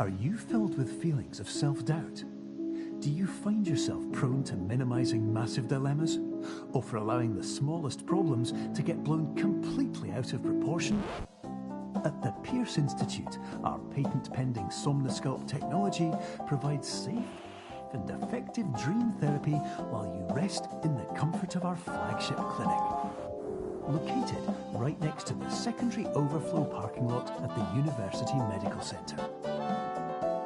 Are you filled with feelings of self-doubt? Do you find yourself prone to minimizing massive dilemmas, or for allowing the smallest problems to get blown completely out of proportion? At the Pierce Institute, our patent-pending Somnosculpt technology provides safe and effective dream therapy while you rest in the comfort of our flagship clinic. Located right next to the secondary overflow parking lot at the University Medical Center.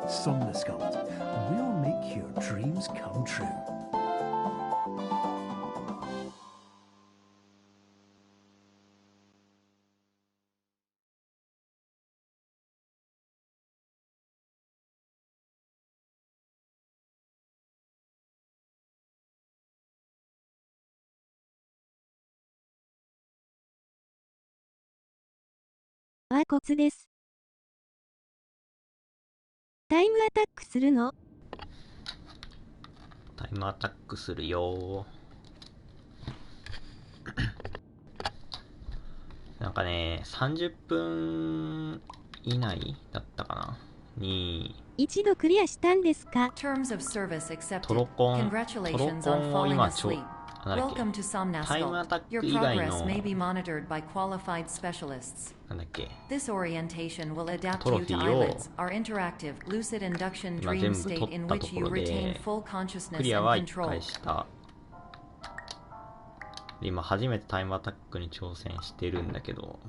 Somnosculpt, we'll make your dreams come true. はコツです。タイムアタックするの？タイムアタックするよなんかね、30分以内だったかなに一度クリアしたんですか？トロコンを今なんだっけ、タイムアタック以外のなんだっけ、トロフィーを今全部取ったところでクリアは1回した。今初めてタイムアタックに挑戦してるんだけど、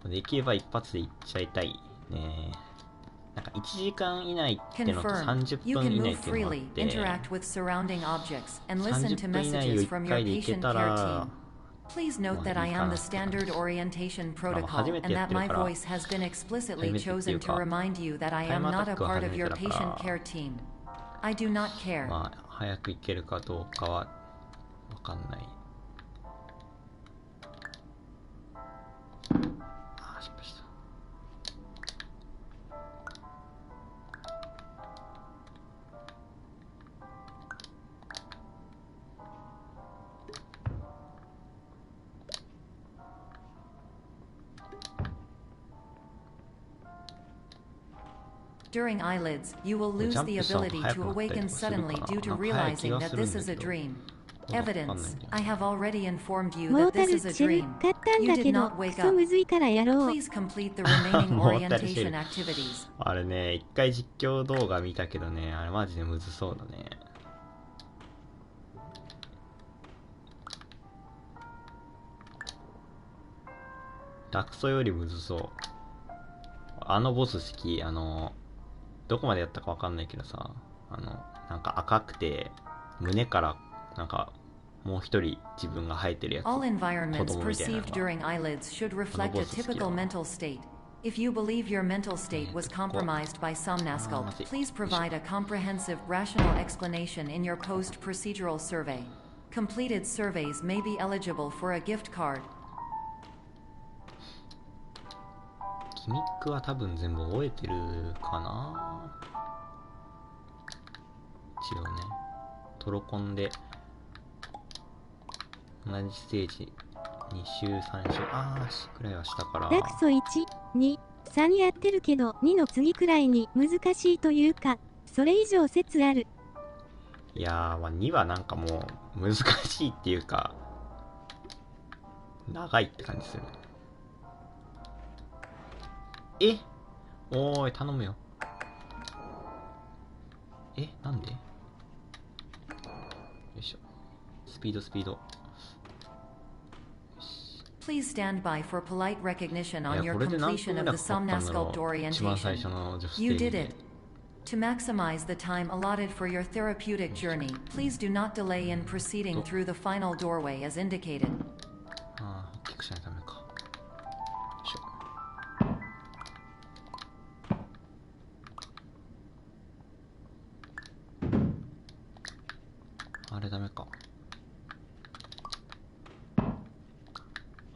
できれば一発でいっちゃいたいね。なんか1時間以内ってのと30分以内っていうのがあって、30分以内を1回でいけたら、Please note that I am the standard orientation protocol and that my voice has been explicitly chosen to remind you that I am not a part of your patient care team. I do not care. まあ早くいけるかどうかはわかんない。あ、失敗した。During eyelids, you will lose the ability to awaken suddenly due to realizing that this is a dream. Evidence: I have already informed you that this is a dream. You did not wake up. Please complete the remaining orientation activities. あれね、一回実況動画見たけどね、あれマジでむずそうだね。ダクソよりむずそう。あのボス好き。どこまでやったかわかんないけどさ、なんか赤くて胸からなんかもう一人自分が生えてるやつ。All environments perceived during eyelids should reflect a typical mental state. If you believe your mental state was compromised by Somnosculpt, please provide a comprehensive, rational explanation in your post-procedural survey. Completed surveys may be eligible for a gift card. ギミックは多分全部覚えてるかな。一応ね、トロコンで同じステージ2週3週くらいはしたから。ダクソ1、2、3やってるけど2の次くらいに難しいというか、それ以上説ある。いやー、まあ、2はなんかもう難しいっていうか長いって感じする。おーい、頼むよ。なんで？よいしょ。スピード。Please stand by for polite recognition on your completion of the Somnosculpt orientation. You did it. To maximize the time allotted for your therapeutic journey, please do not delay in proceeding through the final doorway as indicated. 大きくしないとダメか。よいしょ。あれダメか。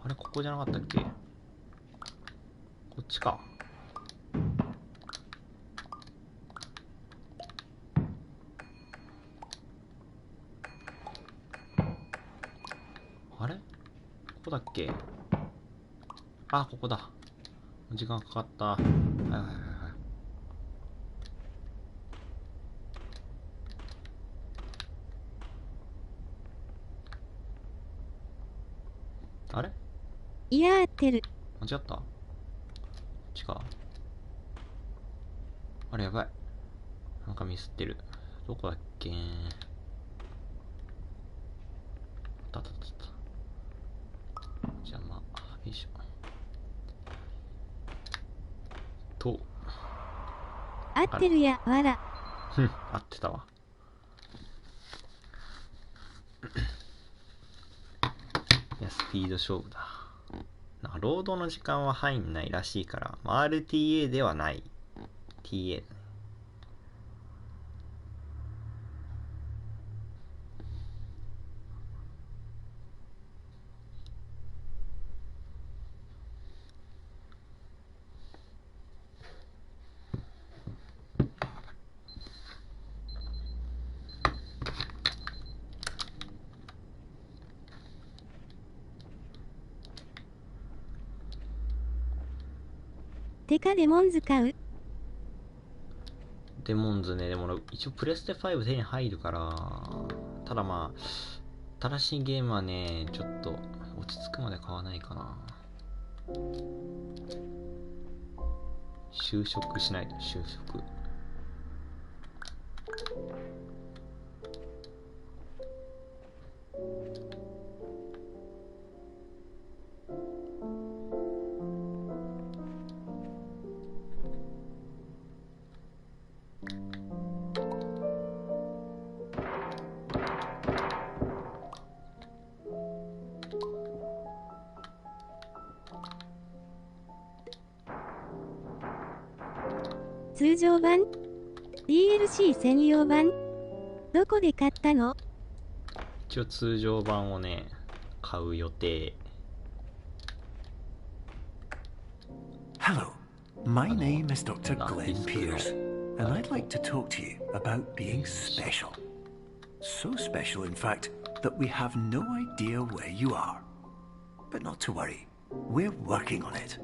あれここじゃなかったっけ？こっちか。あれここだっけ？ここだ。時間かかった。はい。あれいや合ってる。間違った？違う。あれやばい。なんかミスってる。どこだっけ？たたたた。じゃあまあ、よいしょ。と。合ってるや、わら。ふん、合ってたわ。いや、スピード勝負だ。なんか労働の時間は入んないらしいから、まあ、RTA ではない。TA だね。てかデモンズ買う？デモンズね、でも一応プレステ5手に入るから、ただまあ、新しいゲームはね、ちょっと落ち着くまで買わないかな。就職しないと、就職。通常版？ DLC 専用版？どこで買ったの？一応通常版をね、買う予定。Hello, my name is Dr. Glenn Pierce, and I'd like to talk to you about being special. So special, in fact, that we have no idea where you are. But not to worry, we're working on it.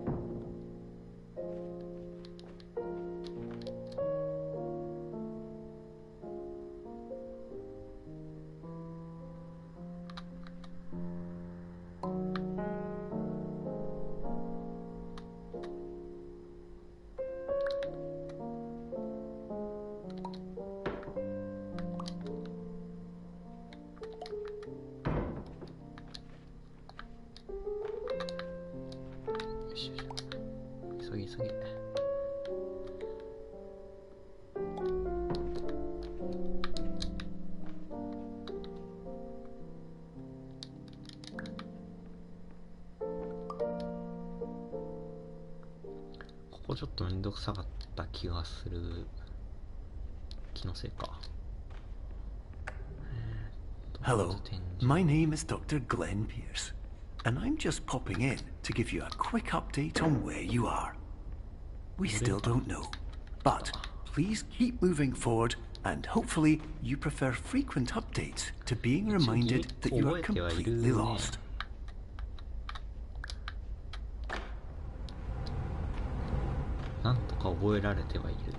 急げ。ここちょっとめんどくさかった気がする。気のせいか。Hello, my name is Dr. Glenn Pierce, and I'm just popping in to give you a quick update on where you are. We still don't know, but please keep moving forward, and hopefully you prefer frequent updates to being reminded that you are completely lost. なんとか覚えられてはいる。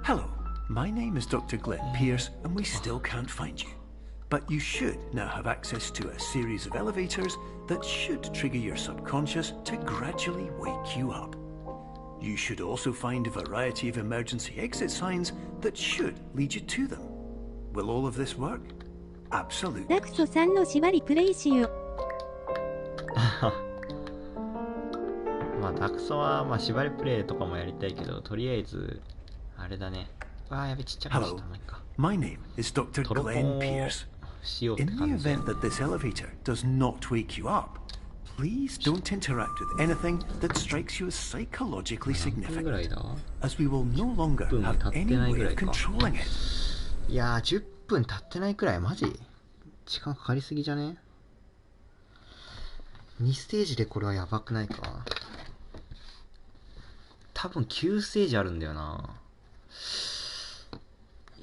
Hello, my name is Dr. Glenn Pierce, and we still can't find you. But you should now have access to a series of elevators that should trigger your subconscious to gradually wake you up. You should also find a variety of emergency exit signs that should lead you to them. Will all of this work? Absolutely. ダクソさんの縛りプレイしよ。まあダクソはまあ縛りプレイとかもやりたいけど、とりあえずあれだね。わあやべちっちゃくした。 Hello, my name is Dr. Glenn Pierce. In the event that this elevator does not wake you up, please don't interact with anything that strikes you as psychologically significant, as we will no longer have any way of controlling it. いやー10分経ってないくらい。マジ時間かかりすぎじゃね？ 2 ステージでこれはやばくないか？多分9ステージあるんだよな。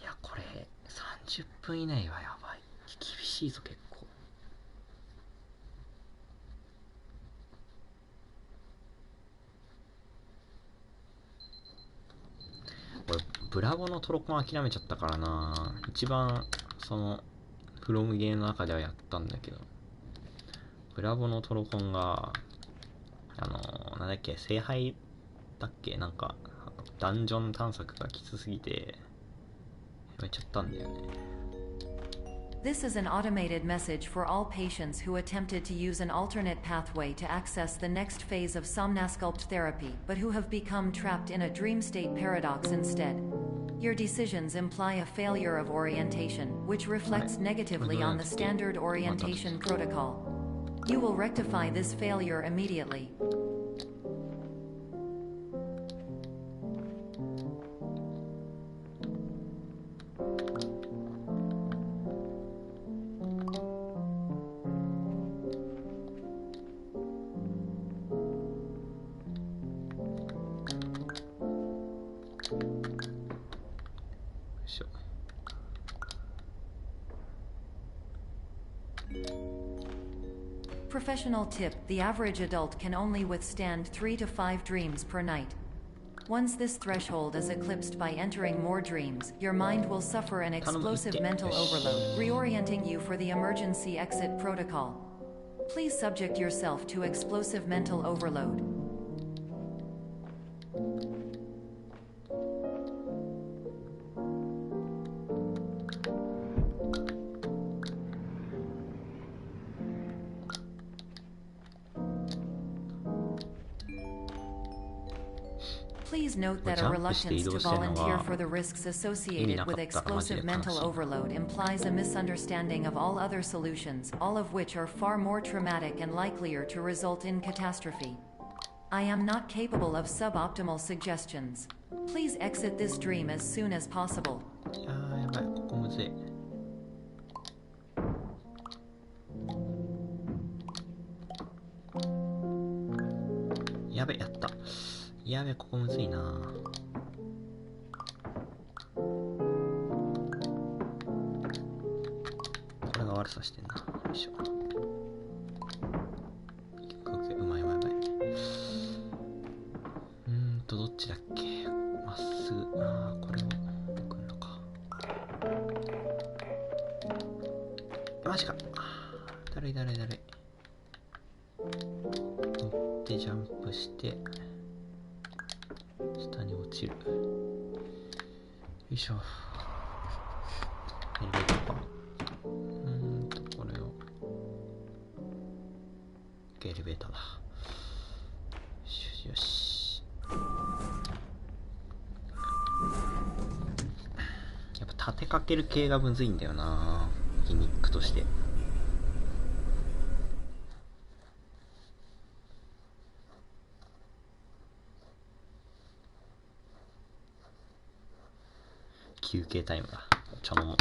いやこれ30分以内はやばい。きしいぞ結構。俺ブラボのトロコン諦めちゃったからな。一番そのフロムゲーの中ではやったんだけど、ブラボのトロコンがなんだっけ、聖杯だっけ、なんかダンジョン探索がきつすぎてやめちゃったんだよね。This is an automated message for all patients who attempted to use an alternate pathway to access the next phase of somnasculpt therapy, but who have become trapped in a dream state paradox instead. Your decisions imply a failure of orientation, which reflects negatively on the standard orientation protocol. You will rectify this failure immediately. Professional tip: the average adult can only withstand 3 to 5 dreams per night. Once this threshold is eclipsed by entering more dreams, your mind will suffer an explosive mental overload, reorienting you for the emergency exit protocol. Please subject yourself to explosive mental overload. Please note that a reluctance to volunteer for the risks associated with explosive mental overload implies a misunderstanding of all other solutions, all of which are far more traumatic and likelier to result in catastrophe. I am not capable of suboptimal suggestions. Please exit this dream as soon as possible. やばい、ここむずい。やべ、やった。やべ、ここむずいな。これが悪さしてんな。よいしょ。うまいうまいうまい。どっちだっけ。まっすぐ。これを送るのか。マジか。だるい。乗ってジャンプして。下に落ちる。よいしょ。エレベーターか。これを。エレベーターだ。よし。やっぱ立てかける系がむずいんだよな、ギミックとして。休憩タイムだ。お茶飲もう。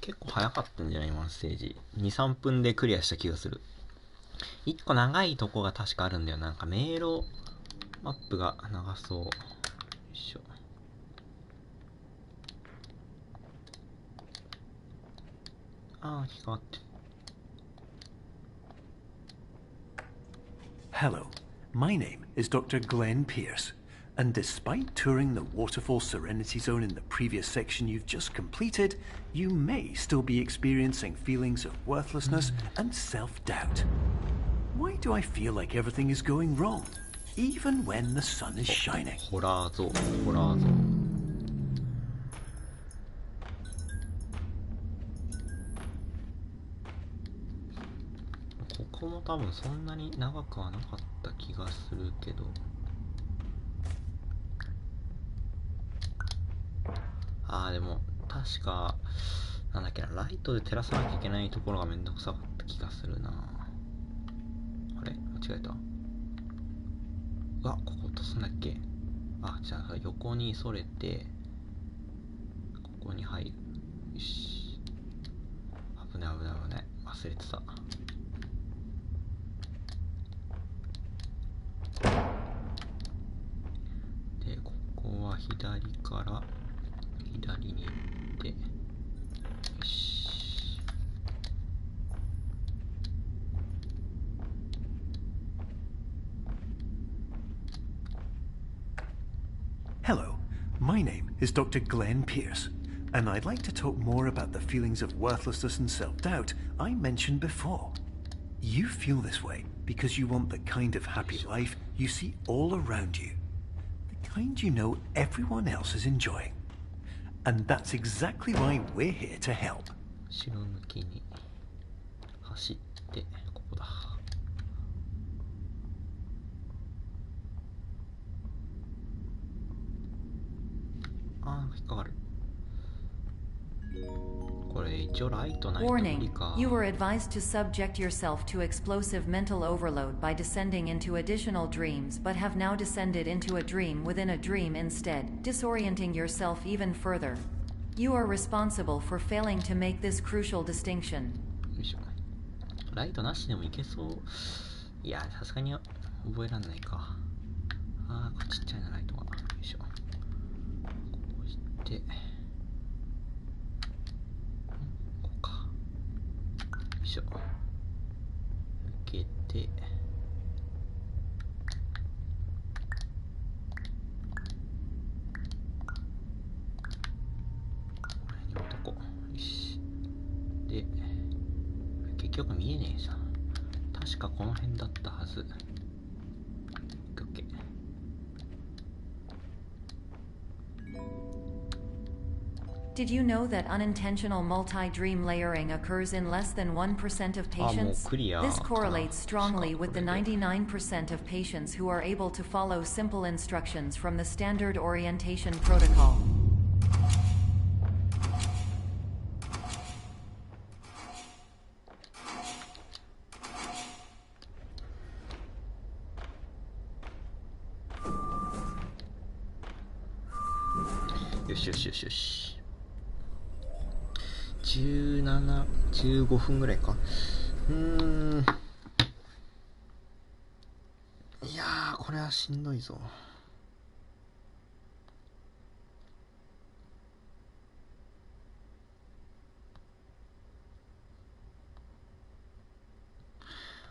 結構早かったんじゃない今のステージ。2、3分でクリアした気がする。1個長いとこが確かあるんだよ。なんか迷路マップが長そう。よいしょ。引っかかってる。Hello, my name is Dr. Glenn Pierce, and despite touring the Waterfall Serenity Zone in the previous section you've just completed, you may still be experiencing feelings of worthlessness and self-doubt. Why do I feel like everything is going wrong, even when the sun is shining? ホラーゾーン。ここも多分そんなに長くはなかった気がするけど。でも確かなんだっけな、ライトで照らさなきゃいけないところがめんどくさかった気がするな。あれ間違えた。ここ落とすんだっけ。じゃあ横にそれてここに入る。よし。危ない忘れてた。左から左に行って、よし。Hello, my name is Dr. Glenn Pierce, and I'd like to talk more about the feelings of worthlessness and self-doubt I mentioned before. You feel this way because you want the kind of happy life you see all around you, the kind you know everyone else is enjoying. And that's exactly why we're here to help. 後ろ向きに走って、ここだ。引っかかる。これ一応ライトないと無理か。 Warning, you were advised to subject yourself to explosive mental overload by descending into additional dreams, but have now descended into a dream within a dream instead, disorienting yourself even further. You are responsible for failing to make this crucial distinction. よいしょ。ライトなしでもいけそう。いや、さすがに覚えらんないか。これちっちゃいな、ライトが。よいしょ。こうして、こうか。よいしょ。受けて、で、結局見えねえさ。確かこの辺だったはず。OK。Did you know that unintentional multi-dream layering occurs in less than 1% of patients? This correlates strongly with the 99% of patients who are able to follow simple instructions from the standard orientation protocol. Yoし。17、15分ぐらいか。いやー、これはしんどいぞ。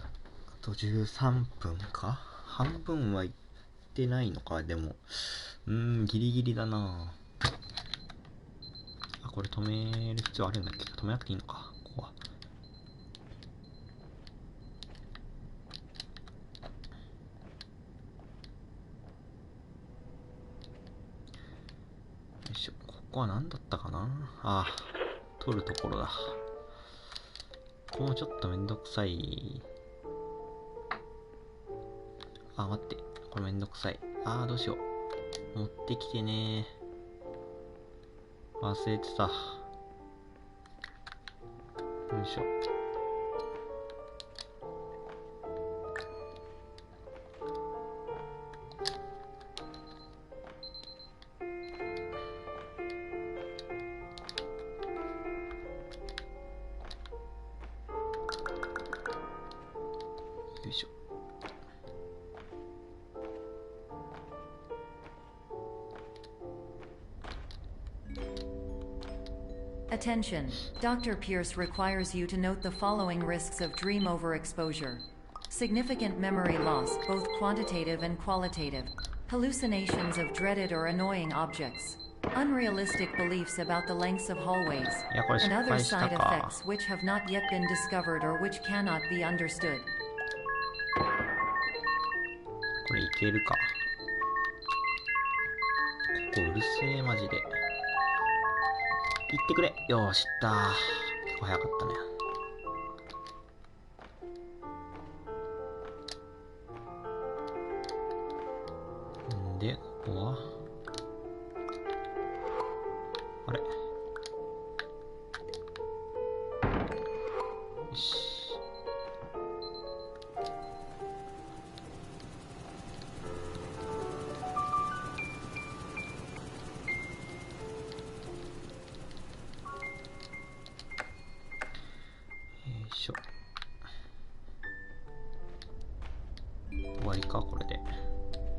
あと13分か。半分はいってないのか。でもギリギリだな。これ止める必要あるんだっけ。止めなくていいのか、ここは。よいしょ。ここは何だったかな。取るところだ。ここもちょっとめんどくさい。待って、これめんどくさい。どうしよう。持ってきてね。忘れてた。よいしょ。よいしょ。Attention, Dr. Pierce requires you to note the following risks of dream overexposure. Significant memory loss, both quantitative and qualitative. Hallucinations of dreaded or annoying objects. Unrealistic beliefs about the lengths of hallways. And other side effects which have not yet been discovered or which cannot be understood. これいけるか。ここうるせえ、マジで。行ってくれ。よーしったー。結構早かったね。で、ここはあれ、よし。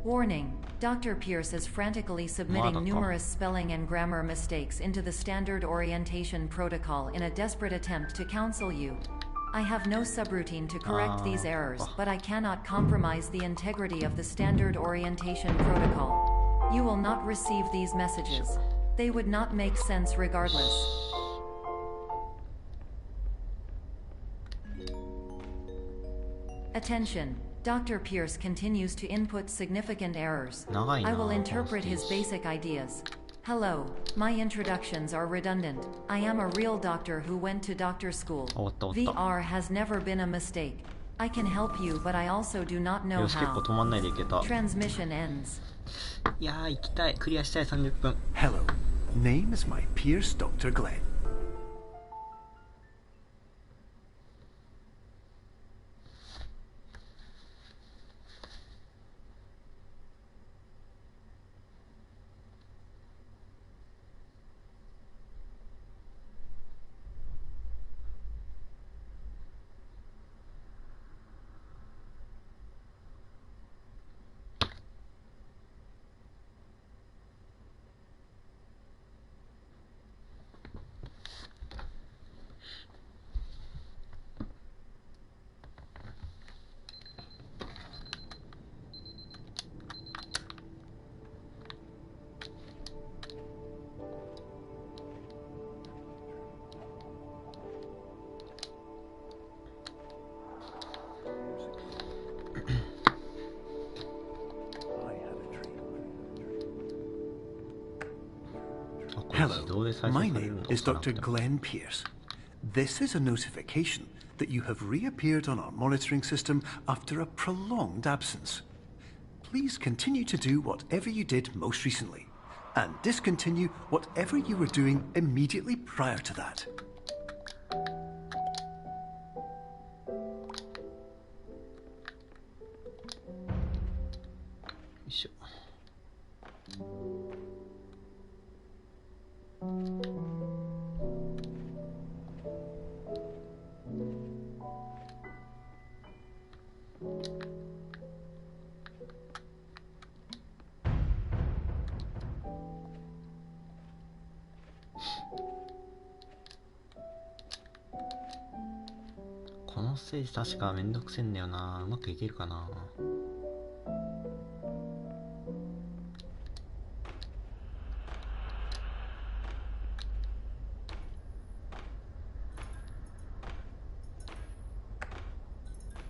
Warning, Dr. Pierce is frantically submitting numerous spelling and grammar mistakes into the standard orientation protocol in a desperate attempt to counsel you. I have no subroutine to correct these errors, but I cannot compromise the integrity of the standard orientation protocol. You will not receive these messages. They would not make sense regardless. Attention. Dr. Pierce continues to input significant errors. I will interpret his basic ideas. Hello, my introductions are redundant. I am a real doctor who went to doctor school. VR has never been a mistake. I can help you, but I also do not know how. Transmission ends. いやー、行きたい。クリアしたい。30分。 Hello, name is my Pierce Dr. Glenn. Hello, my name is Dr. Glenn Pierce. This is a notification that you have reappeared on our monitoring system after a prolonged absence. Please continue to do whatever you did most recently, and discontinue whatever you were doing immediately prior to that.このステージ確かめんどくせえんだよな。うまくいけるかな。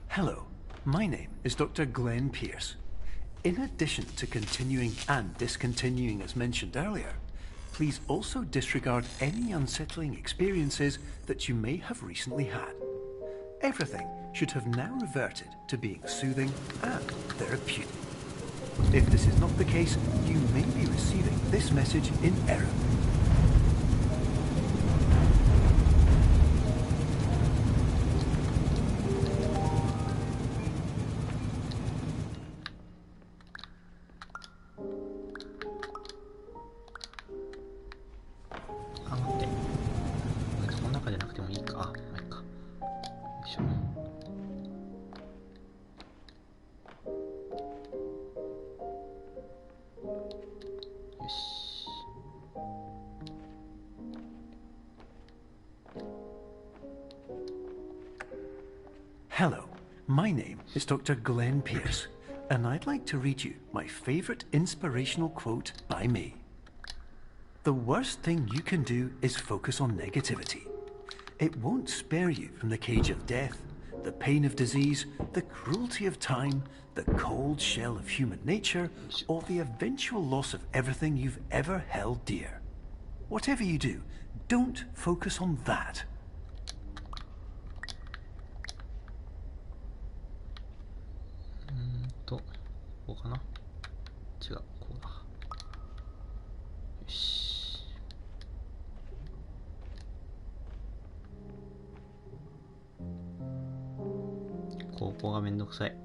Hello, my name is Dr. Glenn Pierce. In addition to continuing and discontinuing as mentioned earlier, please also disregard any unsettling experiences that you may have recently had. Everything should have now reverted to being soothing and therapeutic. If this is not the case, you may be receiving this message in error. Hello, my name is Dr. Glenn Pierce, and I'd like to read you my favorite inspirational quote by me. The worst thing you can do is focus on negativity. It won't spare you from the cage of death, the pain of disease, the cruelty of time, the cold shell of human nature, or the eventual loss of everything you've ever held dear. Whatever you do, don't focus on that. こうかな。違う、こうだ。よし。ここがめんどくさい。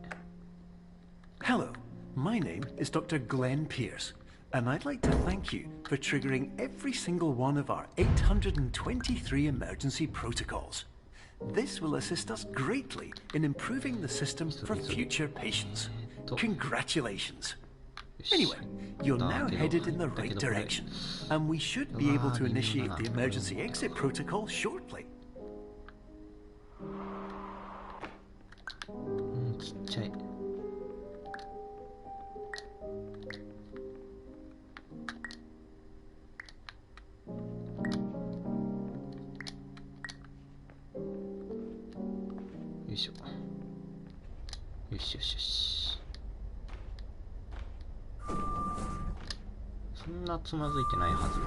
Hello, my name is Dr. Glenn Pierce, and I'd like to thank you for triggering every single one of our 823 emergency protocols. This will assist us greatly in improving the system for future patients. Congratulations. Anyway, you're now headed in the right direction, and we should be able to initiate the emergency exit protocol shortly. ちっちゃい。よいしょ。よしよしよし。そんなつまずいてないはず。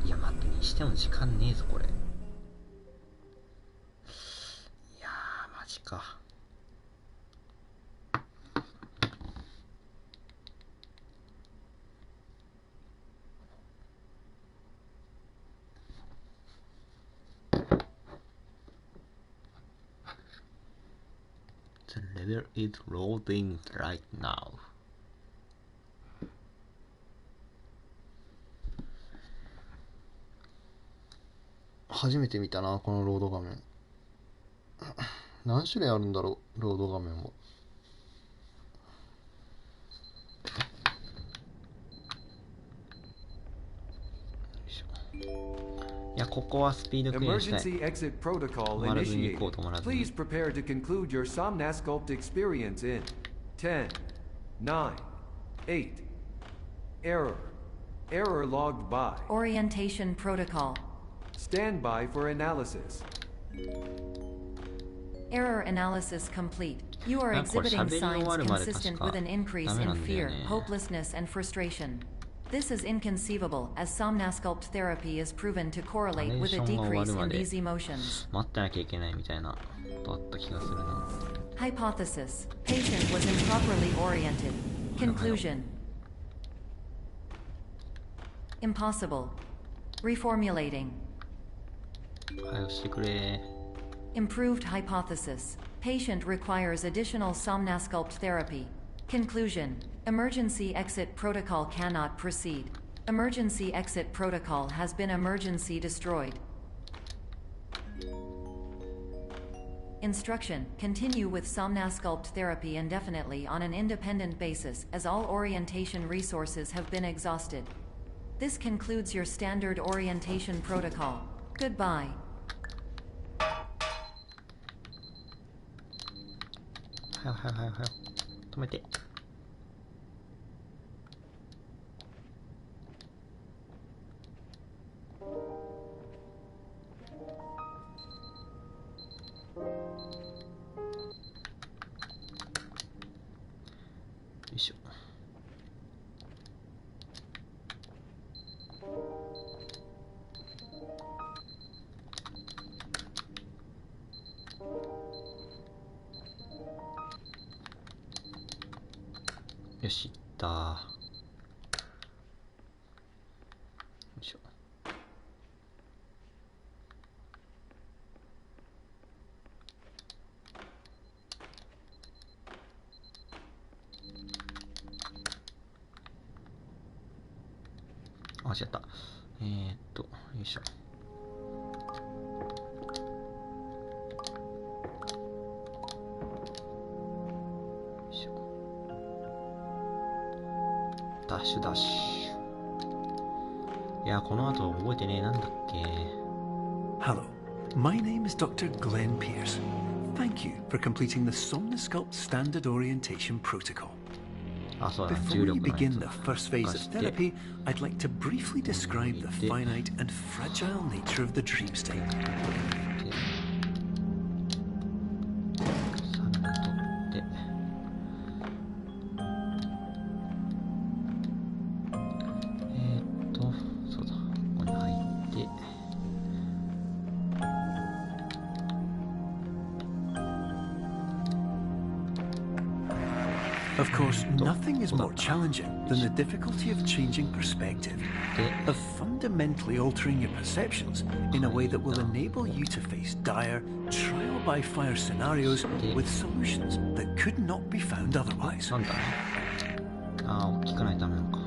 いや待って、にしても時間ねえぞこれ。いやーマジか。The level is loading right now. 初めて見たな、このロード画面。何種類あるんだろう、ロード画面は。いや、ここはスピードクリアしたい。Emergency exit protocol 止まらずに initiated. 行こう、止まらずに。 Please prepare to conclude your Somnasculpt experience in 10, 9, 8. Error. Error logged by. Orientation protocol. Stand by for analysis. Error analysis complete. You are exhibiting signs consistent with an increase in fear, hopelessness, and frustration. This is inconceivable, as Somnasculpt therapy is proven to correlate with a decrease in these emotions. 待ってなきゃいけないみたいなことあった気がするな。 Hypothesis. Patient was improperly oriented. Conclusion. Impossible. Reformulating. はい、押してくれ。 Improved hypothesis. Patient requires additional Somnasculpt therapy. Conclusion. Emergency exit protocol cannot proceed. Emergency exit protocol has been emergency destroyed. Instruction. Continue with Somnasculpt therapy indefinitely on an independent basis, as all orientation resources have been exhausted. This concludes your standard orientation protocol. Goodbye. はいはいはいはい。止めて。よいしょ。よし、いったー。よいしょ。あ、違った。よいしょ。ダッシュダッシュ。いや、この後覚えてねえ、なんだっけ。 Hello, my name is Dr. Glenn Pierce. Thank you for completing the Somnasculpt Standard Orientation Protocol. あ、そうだ、 Before 重 we 力のや begin つ the first phase of 貸して therapy, I'd like to briefly describe the finite and fragile nature of the dream state. でサビを取ってそうだ、ここに入って Of course, nothing is more challenging than the difficulty of changing perspective, of fundamentally altering your perceptions in a way that will enable you to face dire, trial-by-fire scenarios with solutions that could not be found otherwise. なんだね。ああ、大きくないとダメなのか。よ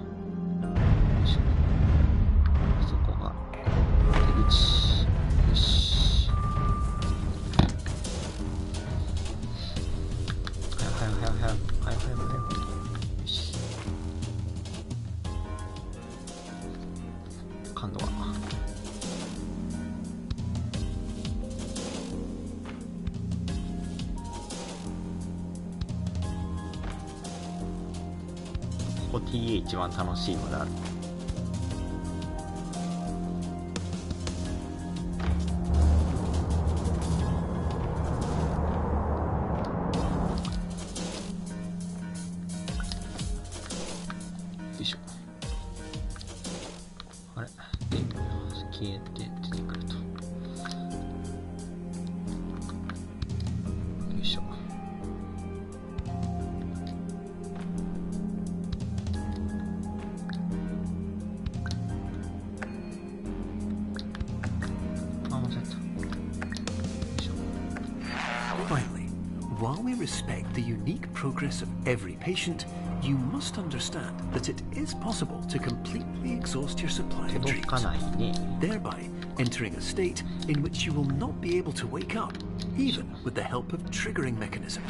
いしょ。そこが出口。よし。こ TA 一番楽しいのである。よいしょ。あれで消えて出てくると。よいしょ。Finally, while we respect the unique progress of every patient, you must understand that it is possible to completely exhaust your supply of 届か dreams, ないね。 thereby entering a state in which you will not be able to wake up, even with the help of triggering mechanisms.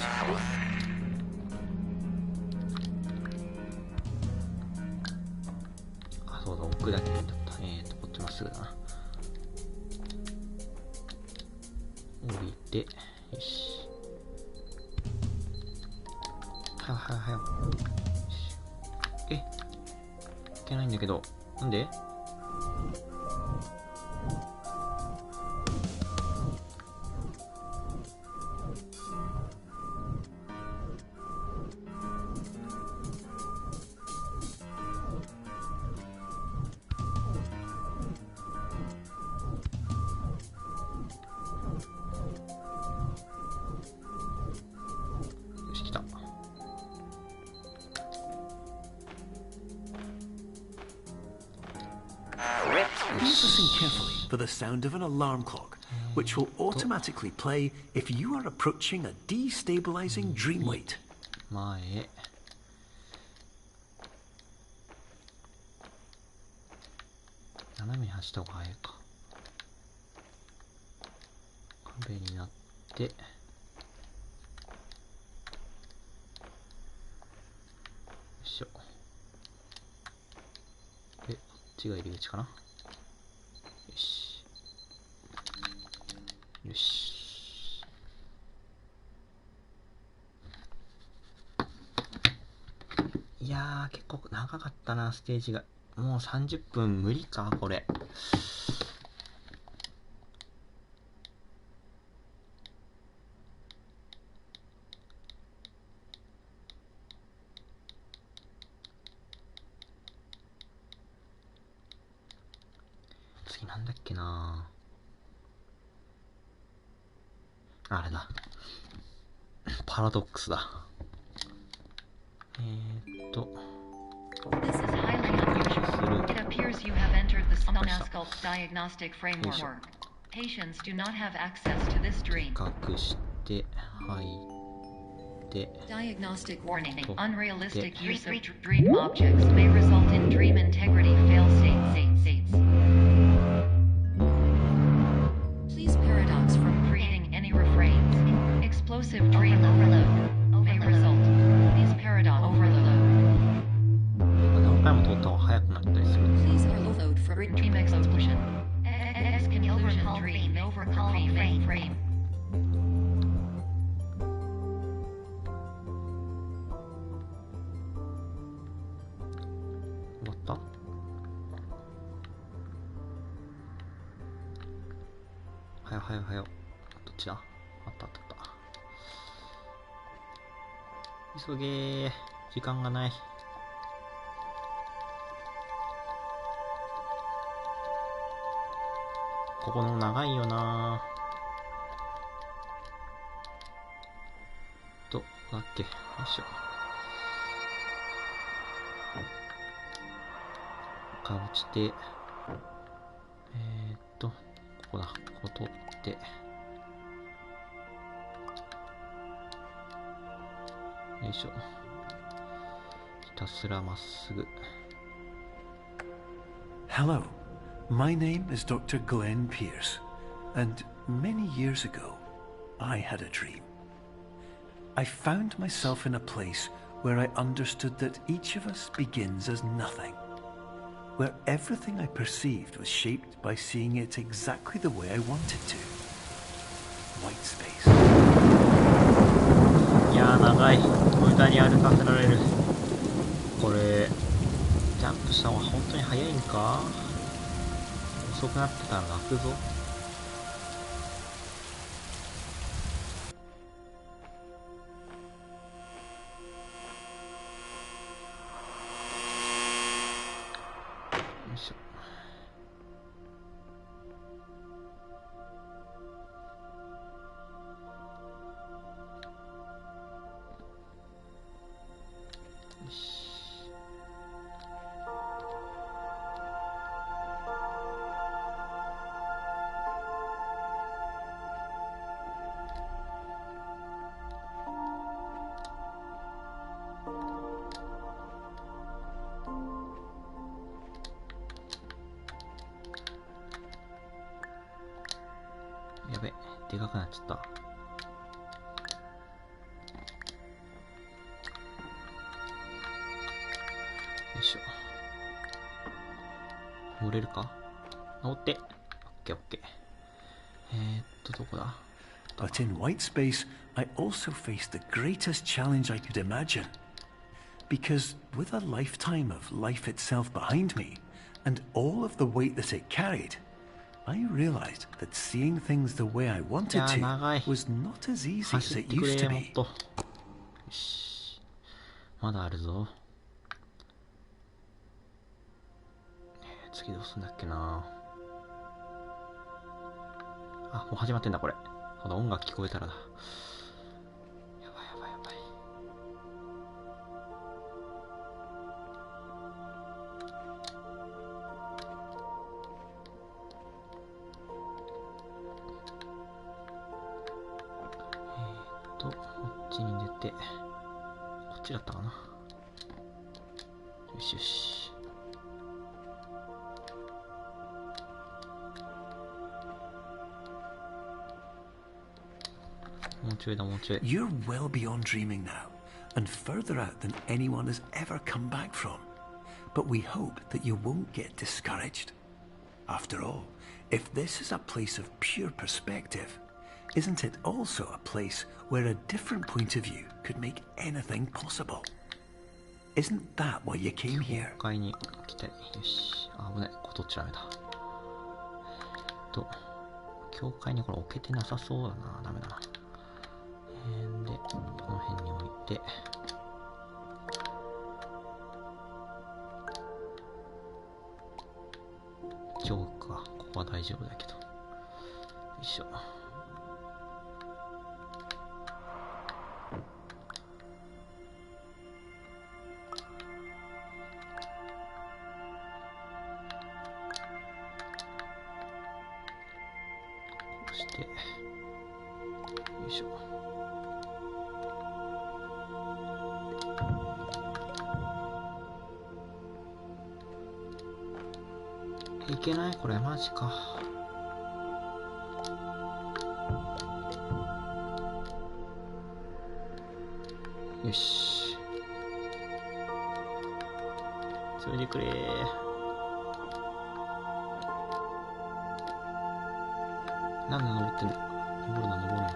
あ、そうだ、奥だけだった。こっちまっすぐだな。降りて、よし。はよ。いけないんだけど、なんで？よし、来た。Please listen carefully for the sound of an alarm clock, which will automatically play if you are approaching a destabilizing dream weight. 前へ。斜めに走った方が早いか。壁になって、よいしょ。で、こっちが入り口かな。よし。よし。いやー、結構長かったな、ステージが。もう30分無理か、これ。次なんだっけなあ。あれだ。パラドックスだ。This is highly unusual. It appears you have entered the Somnasculpt diagnostic framework. Patients do not have access to this dream. 隠して、入って。Diagnostic warning. Unrealistic use of dream objects may result in dream integrity fail-safes. Please paradox from creating any refrains. Explosive dream overload may result. Please paradox overload. 何回も通った方が早くなったりする。 Please overload for dream explosion. Exclusion dream overcall frame. 終わった？はよ。どっちだ？あった。急げー。時間がない。ここの長いよなー。どこだっけ？よいしょ。落ちて、ここだ。ここ取って、よいしょ。ひたすらまっすぐ。Hello, my name is Dr. Glenn Pierce, and many years ago, I had a dream. I found myself in a place where I understood that each of us begins as nothing, where everything I perceived was shaped by seeing it exactly the way I wanted to. White space. いやー長い。無駄に歩かせられる。これジャンプした方が本当に速いんか。遅くなってたら泣くぞ。よいしょ。よし。やべ、でかくなっちゃった。よいしょ。登れるか？登って。オッケーオッケー。どこだ？ But in white space, I also faced the greatest challenge I could imagine. Because with a lifetime of life itself behind me, and all of the weight that it carried, I realized that seeing things the way I wanted to was not as easy as it used to be. よし。まだあるぞ。次どうすんだっけな。あ、もう始まってんだこれ。まだ音楽聞こえたらだ。やばいやばいやばい。こっちに出て、こっちだったかな。よしよし。You're well beyond dreaming now, and further out than anyone has ever come back from. But we hope that you won't get discouraged. After all, if this is a place of pure perspective, isn't it also a place where a different point of view could make anything possible? Isn't that why you came here? 教会に来たい。よし。あ、危ない。こ取っちゃダメだ。教会にこれ置けてなさそうだな。ダメだな。で、この辺に置いて。ジョークは、ここは大丈夫だけど。よいしょ。してよいしょ。いけないこれマジか。よし、それでくれー。なんで登ってんの？登るの登るの。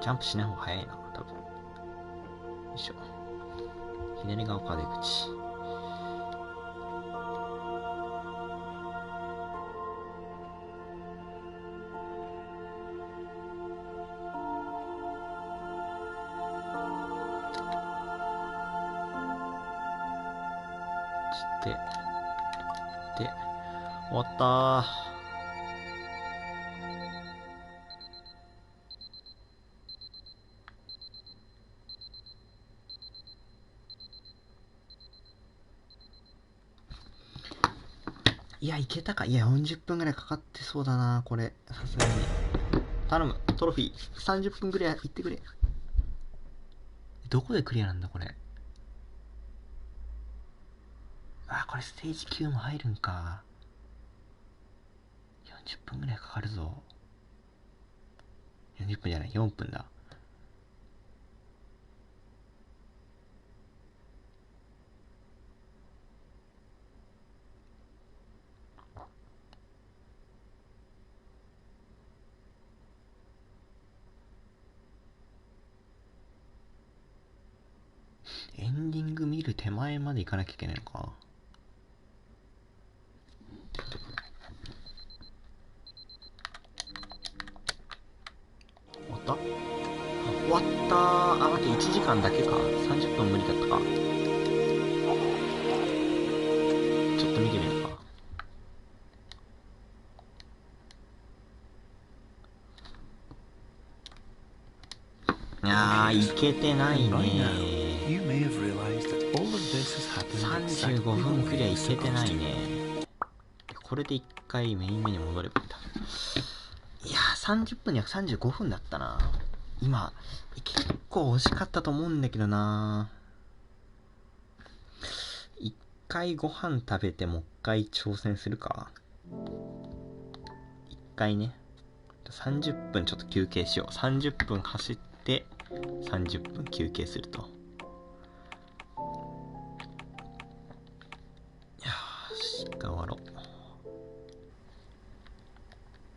ジャンプしない方が早いな、多分。よいしょ。左側から出口。で、終わったー。いや、いけたか。いや、40分ぐらいかかってそうだな、これ。さすがに。頼む、トロフィー。30分ぐらい行ってくれ。どこでクリアなんだ、これ。あ、これステージ9も入るんか。40分ぐらいかかるぞ。40分じゃない、4分だ。手前まで行かなきゃいけないのか。終わった？あ、終わったー。あ、待って、1時間だけか。30分無理だったか。ちょっと見てみるか。いやー、いけてないねー。35分くりゃいけてないね。これで1回メインメニュー戻ればいいんだ。いやー、30分には35分だったな。今、結構惜しかったと思うんだけどな。1回ご飯食べてもう1回挑戦するか。1回ね。30分ちょっと休憩しよう。30分走って30分休憩すると。